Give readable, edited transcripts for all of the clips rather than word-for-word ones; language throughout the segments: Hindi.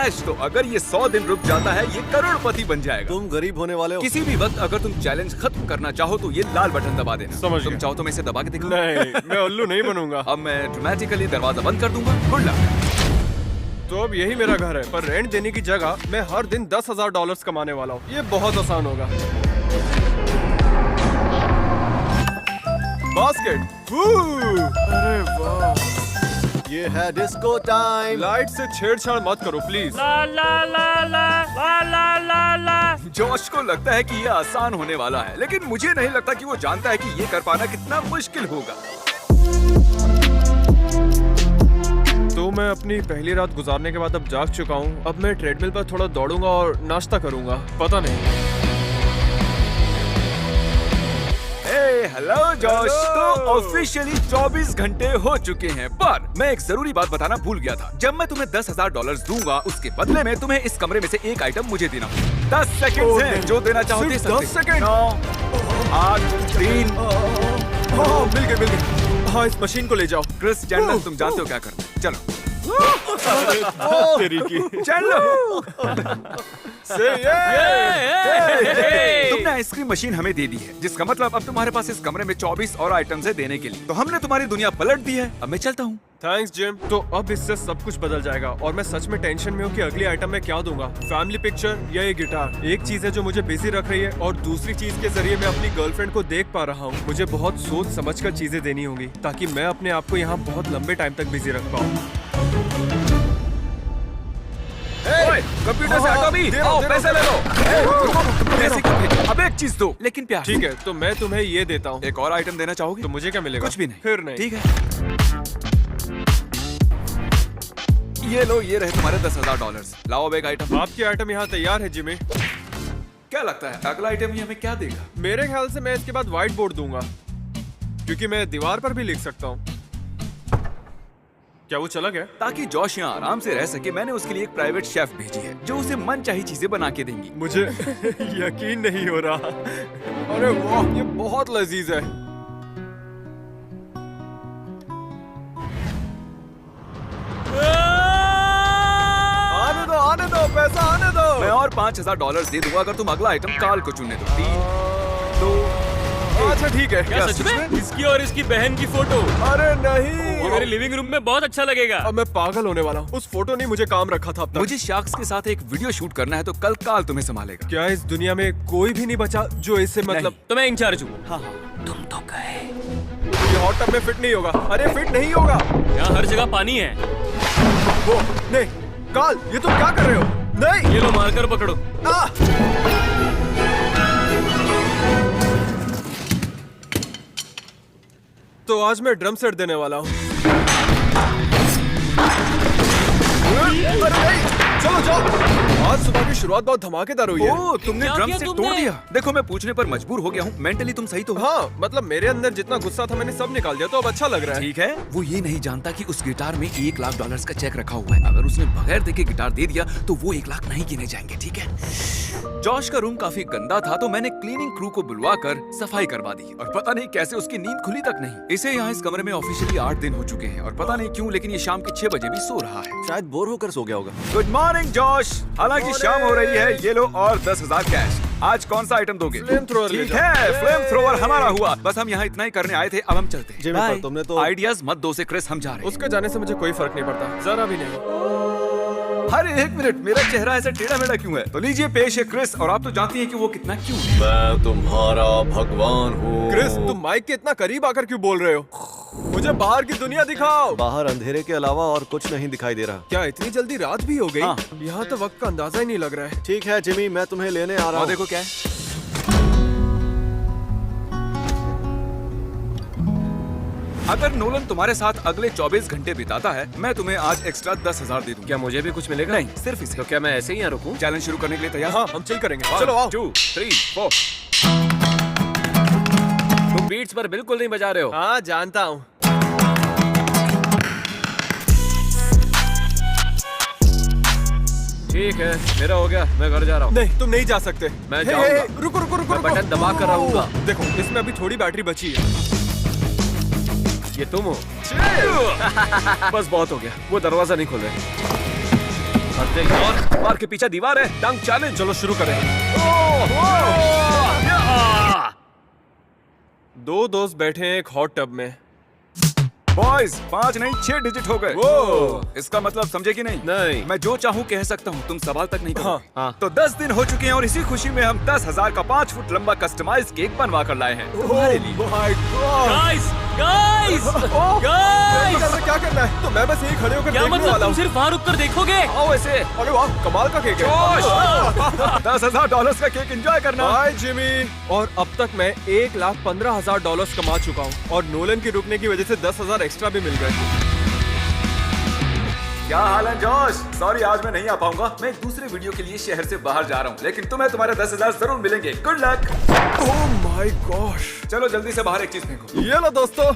कैश। तो अगर ये 100 दिन रुक जाता है ये करोड़पति बन जाएगा। तुम गरीब होने वाले हो। किसी भी वक्त अगर तुम चैलेंज खत्म करना चाहो तो ये लाल बटन दबा देना। समझ तुम गया। चाहो तो मैं इसे दबा के दिखाऊं? नहीं, मैं उल्लू नहीं बनूंगा। अब मैं ड्रामेटिकली दरवाजा बंद कर दूंगा। Good luck. तो अब यही मेरा घर है, पर रेंट देने की जगह मैं हर दिन $10,000 कमाने वाला हूँ। ये बहुत आसान होगा। बास्केट। अरे वाह। ये है डिस्को टाइम। लाइट से छेड़छाड़ मत करो please. La La La La La La La La. Josh को लगता है कि ये आसान होने वाला है, लेकिन मुझे नहीं लगता कि वो जानता है कि ये कर पाना कितना मुश्किल होगा। तो मैं अपनी पहली रात गुजारने के बाद अब जाग चुका हूँ। अब मैं ट्रेडमिल पर थोड़ा दौड़ूंगा और नाश्ता करूंगा। पता नहीं। Hello Josh. तो ऑफिशियली 24 घंटे हो चुके हैं, पर मैं एक जरूरी बात बताना भूल गया था। जब मैं तुम्हें $10,000 दूंगा, उसके बदले में तुम्हें इस कमरे में से एक आइटम मुझे देना होगा। 10 सेकंड हैं, जो देना चाहो दे सिर्फ सकते। 10 सेकंड? 9, 8, 3। हाँ, मिल गए। हाँ, इस मशीन को ले जाओ। क्रिस चैंडलर, तुम जानते हो क्या करना है। चलो तेरी की। चलो। तुमने आइसक्रीम मशीन हमें दे दी है, जिसका मतलब अब तुम्हारे पास इस कमरे में 24 और आइटम्स है देने के लिए। तो हमने तुम्हारी दुनिया पलट दी है। अब मैं चलता हूँ। Thanks gym. तो अब इससे सब कुछ बदल जाएगा और मैं सच में टेंशन में हूँ कि अगली आइटम में क्या दूंगा। फैमिली पिक्चर या ये गिटार। एक चीज है जो मुझे बिजी रख रही है और दूसरी चीज के जरिए मैं अपनी गर्लफ्रेंड को देख पा रहा हूँ। मुझे बहुत सोच समझ कर चीजें देनी होंगी ताकि मैं अपने आप को यहाँ बहुत लंबे टाइम तक बिजी रख पाऊँ। कंप्यूटर से हटो भी। आओ पैसे ले लो। पैसे क्यों भेजो? अब एक चीज दो, लेकिन प्यार। ठीक है, तो मैं तुम्हें ये देता हूँ। एक और आइटम देना चाहोगे? तो मुझे क्या मिलेगा? कुछ भी नहीं। फिर नहीं। ठीक है, ये लो, ये रहे तुम्हारे $10,000। लाओ अब एक आइटम। आपकी आइटम यहाँ तैयार है जिमी। क्या लगता है अगला आइटम ये हमें क्या देगा? मेरे ख्याल से मैं इसके बाद व्हाइट बोर्ड दूंगा, क्योंकि मैं दीवार पर भी लिख सकता हूँ। क्या वो चला गया? ताकि जॉश यहाँ आराम से रह सके, मैंने उसके लिए एक प्राइवेट शेफ भेजी है जो उसे मनचाही चीजें बना के देंगी। मुझे यकीन नहीं हो रहा। अरे वाह, ये बहुत लजीज है। आने दो, पैसा आने दो। मैं और $5,000 दे दूंगा अगर तुम अगला आइटम काल को चुनने दो। 3, 2, अच्छा ठीक है। क्या सच में? इसकी और इसकी बहन की फोटो। अरे नहीं, ये मेरे लिविंग रूम में बहुत अच्छा लगेगा। अब मैं पागल होने वाला हूँ। उस फोटो ने मुझे काम रखा था अब तक। मुझे शार्क्स के साथ एक वीडियो शूट करना है, तो कल काल तुम्हें संभालेगा। क्या इस दुनिया में कोई भी नहीं बचा जो इससे मतलब? तो मैं इंचार्ज हूँ। हाँ हाँ, तुम तो गए। ये हॉट टब में फिट नहीं होगा। अरे फिट नहीं होगा। यहाँ हर जगह पानी है। वो नहीं, काल ये तुम क्या कर रहे हो? नहीं, ये लो, मारकर पकड़ो। तो आज मैं ड्रम सेट देने वाला हूँ। अरे नहीं, चलो जाओ। आज सुबह की शुरुआत बहुत धमाकेदार हुई है। ओह, तुमने क्या ड्रम किया सेट तुमने? तोड़ दिया। देखो, मैं पूछने पर मजबूर हो गया हूँ। मेंटली तुम सही तो हो? हाँ, मतलब मेरे अंदर जितना गुस्सा था मैंने सब निकाल दिया, तो अब अच्छा लग रहा है। ठीक है। वो ये नहीं जानता कि उस गिटार में $1,00,000 का चेक रखा हुआ है। अगर उसने बगैर देखे गिटार दे दिया तो वो 1 लाख नहीं गिने जाएंगे। ठीक है। जॉश का रूम काफी गंदा था, तो मैंने क्लीनिंग क्रू को बुलवाकर सफाई करवा दी, और पता नहीं कैसे उसकी नींद खुली तक नहीं। इसे यहाँ इस कमरे में ऑफिशियली 8 दिन हो चुके हैं, और पता नहीं क्यों, लेकिन ये शाम के 6 बजे भी सो रहा है। शायद बोर होकर सो गया होगा। Good morning Josh. हालांकि शाम हो रही है। ये लो और 10,000 कैश। आज कौन सा आइटम दोगे? फ्लेम थ्रोअर ले ठीक जाओ। है, फ्लेम थ्रोअर हमारा हुआ। बस हम यहाँ इतना ही करने आए थे, अब हम चलते हैं। Jimmy, Bye. पर तुमने तो आइडियाज मत दो से क्रिस, हम जा रहे हैं। उसके जाने से मुझे कोई फर्क नहीं पड़ता, जरा भी नहीं। अरे एक मिनट, मेरा चेहरा ऐसा टेढ़ा मेढ़ा क्यों है? तो लीजिए पेश है क्रिस, और आप तो जानती हैं कि वो कितना क्यूट है। मैं तुम्हारा भगवान हूँ। क्रिस, तुम माइक के इतना करीब आकर क्यों बोल रहे हो? मुझे बाहर की दुनिया दिखाओ। बाहर अंधेरे के अलावा और कुछ नहीं दिखाई दे रहा। क्या इतनी जल्दी रात भी हो गई? हाँ। यहाँ तो वक्त का अंदाजा ही नहीं लग रहा है। ठीक है जिमी, मैं तुम्हें लेने आ रहा और हूँ। देखो क्या है। अगर नोलन तुम्हारे साथ अगले 24 घंटे बिताता है, मैं तुम्हें आज एक्स्ट्रा 10,000 दे दूंगा। क्या मुझे भी कुछ मिलेगा? नहीं, सिर्फ इसे। तो क्या मैं ऐसे ही यहाँ रुकूं? चैलेंज शुरू करने के लिए तैयार? हाँ, हम चिल करेंगे। 1, चलो आओ। 2, 3, 4। तुम बीट्स पर बिल्कुल नहीं बजा रहे हो। हाँ, जानता हूँ। ठीक है, मेरा हो गया, मैं घर जा रहा हूँ। नहीं, तुम नहीं जा सकते। मैं हे, जाऊंगा। हे, रुको रुको रुको मैं रुको। बटन दबा कर रहूंगा। देखो, इसमें अभी थोड़ी बैटरी बची है। ये तुम हो? बस बहुत हो गया, वो दरवाजा नहीं खोल रहे। हटते और मार के पीछे दीवार है। डंक चैलेंज। चलो शुरू करें। दो दोस्त बैठे हैं एक हॉट टब में। बॉयज 5 नहीं 6 डिजिट हो गए। इसका मतलब समझे कि नहीं? नहीं। मैं जो चाहूँ कह सकता हूँ, तुम सवाल तक नहीं करो। हाँ। तो 10 दिन हो चुके हैं और इसी खुशी में हम 10,000 का 5 फुट लंबा कस्टमाइज केक बनवा कर लाए हैं तुम्हारे लिए। गाइस गाइस गाइस क्या करना है? तो मैं बस यही खड़े होकर क्या देखने मतलब वाला तुम हूँ। सिर्फ वहाँ रुक कर देखोगे? आओ ऐसे। अरे वाह, कमाल का केक है। $10,000 का केक एंजॉय करना। Bye Jimmy. और अब तक मैं $1,15,000 कमा चुका हूँ और नोलन के रुकने की वजह से 10,000 एक्स्ट्रा भी मिल गए। क्या हाल है जॉश? सॉरी आज मैं नहीं आ पाऊंगा। मैं एक दूसरे वीडियो के लिए शहर से बाहर जा रहा हूँ, लेकिन तुम्हें तुम्हारे 10,000 जरूर मिलेंगे। Good luck. Oh my gosh. चलो जल्दी से बाहर एक चीज फेंको। ये लो दोस्तों।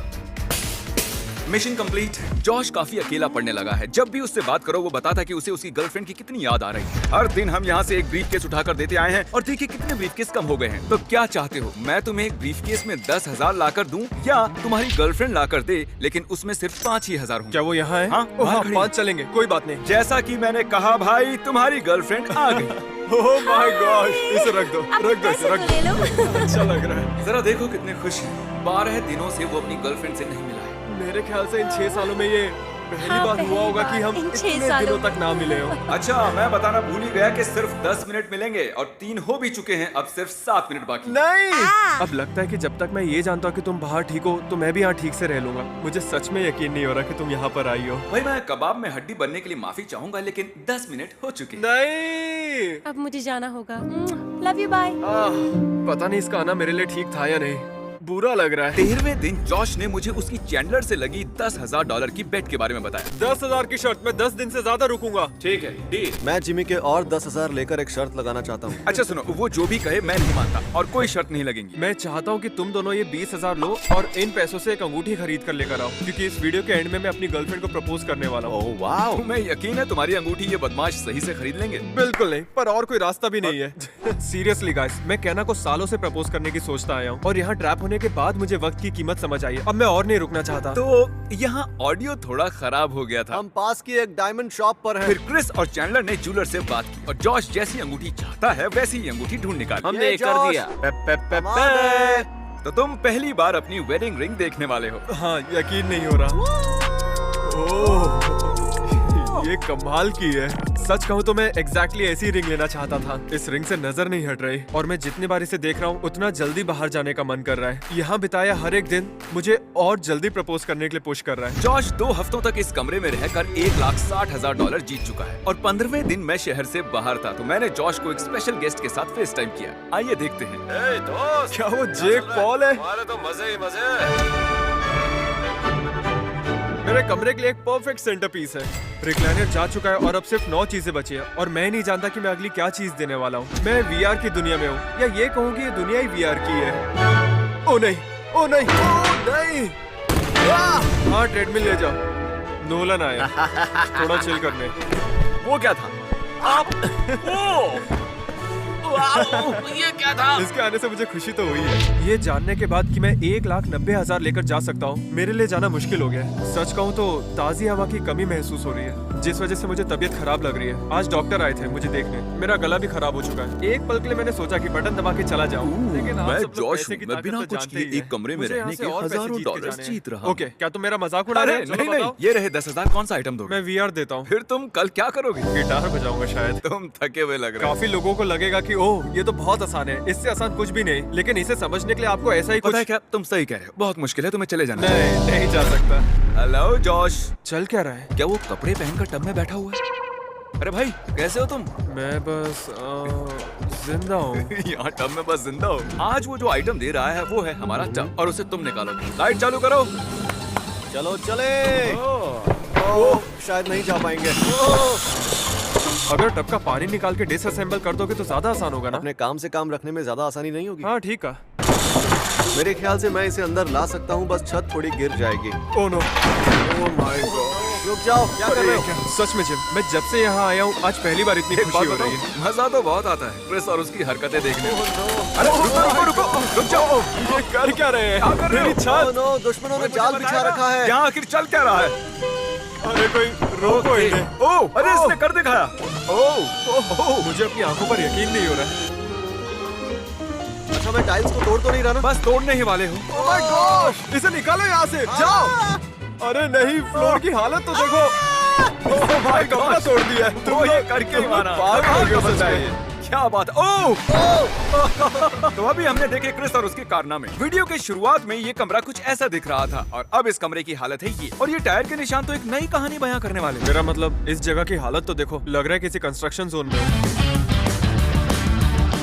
Mission complete. जॉश काफी अकेला पड़ने लगा है। जब भी उससे बात करो वो बताता है कि उसे उसकी गर्लफ्रेंड की कितनी याद आ रही है। हर दिन हम यहाँ से एक ब्रीफकेस उठाकर देते आए हैं और देखिए कितने ब्रीफकेस कम हो गए हैं। तो क्या चाहते हो, मैं तुम्हें एक ब्रीफकेस में 10,000 लाकर दूं या तुम्हारी गर्लफ्रेंड लाकर दे, लेकिन उसमें सिर्फ 5 ही हजार होंगे। क्या वो यहाँ है? हाँ, ओह, बाहर हाँ, खड़ी 5 चलेंगे, कोई बात नहीं। जैसा कि मैंने कहा भाई, तुम्हारी गर्लफ्रेंड आ गई। ओह माय गॉश, इसे रख दो, रख दो, इसे रख ले लो। दो। अच्छा लग रहा है। जरा देखो कितने खुश हैं। 12 दिनों से वो अपनी गर्लफ्रेंड से नहीं मिला है। मेरे ख्याल से इन 6 सालों में ये पहली हाँ, बार पहली हुआ होगा कि बार हम इन 6 इतने सालों दिनों तक ना मिले हो। अच्छा, मैं बताना भूल ही गया कि सिर्फ 10 मिनट मिलेंगे और 3 हो भी चुके हैं। अब सिर्फ 7 मिनट बाकी। नहीं। अब लगता है कि जब तक मैं ये जानता हूँ कि तुम बाहर ठीक हो तो मैं भी यहाँ ठीक से रह लूंगा। मुझे सच में यकीन नहीं हो रहा कि तुम यहाँ पर आई हो। भाई मैं कबाब में हड्डी बनने के लिए माफी चाहूंगा, लेकिन 10 मिनट हो चुके हैं। नहीं। अब मुझे जाना होगा। Love you, bye. पता नहीं इसका आना मेरे लिए ठीक था या नहीं। बुरा लग रहा है। 13वें दिन जॉश ने मुझे उसकी चैंडलर से लगी $10,000 की बेट के बारे में बताया। 10,000 की शर्त, मैं 10 दिन से ज्यादा रुकूंगा। ठीक है डील। मैं जिमी के और 10,000 लेकर एक शर्त लगाना चाहता हूँ। अच्छा सुनो, वो जो भी कहे मैं नहीं मानता और कोई शर्त नहीं लगेंगी। मैं चाहता हूँ कि तुम दोनों ये 20,000 लो और इन पैसों से एक अंगूठी खरीद कर लेकर आओ, क्योंकि इस वीडियो के एंड में मैं अपनी गर्लफ्रेंड को प्रपोज करने वाला हूँ। ओह वाह। तुम्हें यकीन है तुम्हारी अंगूठी ये बदमाश सही से खरीद लेंगे? बिल्कुल नहीं, पर और कोई रास्ता भी नहीं है। सीरियसली गाइस, मैं कहना को सालों से प्रपोज करने की सोचता आया हूँ और यहाँ ट्रैप होने के बाद मुझे वक्त की कीमत समझ आई है। अब मैं और नहीं रुकना चाहता। तो यहाँ ऑडियो थोड़ा खराब हो गया था। हम पास की एक डायमंड शॉप पर हैं। फिर क्रिस और चैंडलर ने ज्वेलर से बात की और जॉश जैसी अंगूठी चाहता है वैसी ही अंगूठी ढूंढ निकाली। हमने ये कर जॉश। दिया। तो तुम पहली बार अपनी वेडिंग रिंग देखने वाले हो। हाँ, यकीन नहीं हो रहा। ओह, ये कमाल की है। सच कहूँ तो मैं एग्जैक्टली ऐसी रिंग लेना चाहता था। इस रिंग से नजर नहीं हट रही और मैं जितनी बार इसे देख रहा हूँ उतना जल्दी बाहर जाने का मन कर रहा है। यहाँ बिताया हर एक दिन मुझे और जल्दी प्रपोज करने के लिए पुश कर रहा है। जॉश 2 हफ्तों तक इस कमरे में रहकर $1,60,000 जीत चुका है और 15वें दिन मैं शहर से बाहर था, तो मैंने जॉश को एक स्पेशल गेस्ट के साथ फेस टाइम किया। आइए देखते हैं। दोस्त, क्या वो जेक पॉल है? हमारे तो मजे ही मजे। मेरे कमरे के लिए एक परफेक्ट सेंटर पीस है। रिक्लाइनर जा चुका है और अब सिर्फ 9 चीजें बची हैं और मैं नहीं जानता कि मैं अगली क्या चीज देने वाला हूँ। मैं VR की दुनिया में हूँ या ये कहूँ कि ये दुनिया ही VR की है। ओ नहीं, ओ नहीं, ओ नहीं। हाँ, ट्रेडमिल ले जाओ। नोलन आया थोड़ा चिल करने। वो क्या था? ये क्या था? इसके आने से मुझे खुशी तो हुई है। ये जानने के बाद कि मैं 1,90,000 लेकर जा सकता हूँ मेरे लिए जाना मुश्किल हो गया है। सच कहूँ तो ताज़ी हवा की कमी महसूस हो रही है, जिस वजह से मुझे तबीयत खराब लग रही है। आज डॉक्टर आए थे मुझे देखने। मेरा गला भी खराब हो चुका है। एक पल के लिए मैंने सोचा कि बटन दबा के चला जाऊँ, लेकिन आप मैं सब लोग जॉश पैसे हूँ। की मैं ताकत बिना तो कुछ जानते किए ही हैं। एक कमरे में मुझे यहाँ रहने से के और पैसे हजारों जीत के डॉलर्स जाने हैं। जीत रहा हूँ। ओके, क्या तुम मेरा मजाक उड़ा रहे अरे हो? चलो नहीं नहीं, बताओ। ये रहे 10,000। कौन सा आइटम दोगे? मैं VR देता हूँ। फिर तुम कल क्या करोगे? गिटार बजाऊंगा शायद। तुम थके हुए लग रहे हो। काफी लोगों को लगेगा कि ओह ये तो बहुत आसान है, इससे आसान कुछ भी नहीं, लेकिन इसे समझने के लिए आपको ऐसा ही पता कुछ। है क्या, तुम सही कह रहे हो। बहुत मुश्किल है, तुम्हें चले जाना। नहीं, नहीं जा सकता। Hello Josh. चल क्या रहा है? क्या वो कपड़े पहनकर टब में बैठा हुआ है? अरे भाई कैसे हो तुम? मैं बस जिंदा हूँ। यहाँ टब में बस जिंदा हो। आज वो जो आइटम दे रहा है वो है हमारा टब और उसे तुम निकालोगे। लाइट चालू करो। चलो चले। ओह, शायद नहीं जा पाएंगे। अगर टब का पानी निकाल के डिसअसेंबल कर दोगे तो ज्यादा आसान होगा ना? अपने काम से काम रखने में ज्यादा आसानी नहीं होगी? हाँ ठीक है। मेरे ख्याल से मैं इसे अंदर ला सकता हूँ, बस छत थोड़ी गिर जाएगी। Oh no, oh my God. रुक जाओ, क्या कर रहे हो? सच में जिम, मैं जब से यहाँ आया हूँ आज पहली बार इतनी एक खुशी बात हो बताऊं, रही है। मजा तो बहुत आता है क्रिस और उसकी हरकतें देखने में। अरे रुको रुको रुको, रुक जाओ। ये कर क्या रहे हैं? क्या कर रहे हो? मेरी छत। नो, दुश्मनों ने जाल बिछा रखा है। यहाँ आखिर चल क्या रहा है? अरे कोई रोको इन्हें। ओ, अरे इसने कर दिखाया। ओ, मुझे अपनी आंखों पर यकीन नहीं हो रहा है। अच्छा मैं टाइल्स को तोड़ तो नहीं रहा ना? बस तोड़ने ही वाले हो। ओह माय गॉड, इसे निकालो यहाँ से, जाओ। अरे नहीं, फ्लोर की हालत तो देखो। ओह भाई, कपड़ा तोड़ दिया है। तो ये करके ही मारा। पागल हो गए कमाल का सच बंदा है में। ये। क्या बात है। ओह! तो अभी हमने देखे क्रिस और उसके कारनामे। वीडियो के शुरुआत में ये कमरा कुछ ऐसा दिख रहा था और अब इस कमरे की हालत है ये। और ये टायर के निशान तो एक नई कहानी बयां करने वाले हैं। मेरा मतलब इस जगह की हालत तो देखो, लग रहा है किसी कंस्ट्रक्शन जोन में हूं।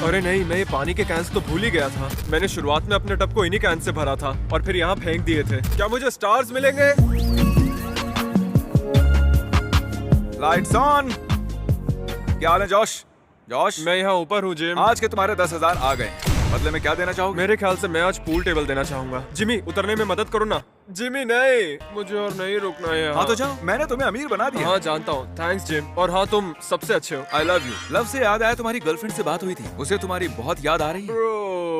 अरे नहीं, मैं ये पानी के कैंस तो भूल ही गया था। मैंने शुरुआत में अपने टब को इन्हीं कैन से भरा था और फिर यहाँ फेंक दिए थे। क्या मुझे स्टार्स मिलेंगे? Lights on. क्या हाल है जॉश? जॉश, मैं यहाँ ऊपर हूँ जिम। आज के तुम्हारे 10,000 आ गए। बदले में क्या देना चाहोगे? मेरे ख्याल से मैं आज पूल टेबल देना चाहूंगा। जिमी, उतरने में मदद करो ना। जिमी नहीं, मुझे और नहीं रुकना है यहाँ। हाँ तो जाओ, मैंने तुम्हें अमीर बना दिया। हाँ जानता हूँ, थैंक्स जिम। और हाँ, तुम सबसे अच्छे हो। I love you. लव से याद आया, तुम्हारी गर्लफ्रेंड से बात हुई थी, उसे तुम्हारी बहुत याद आ रही है। ब्रो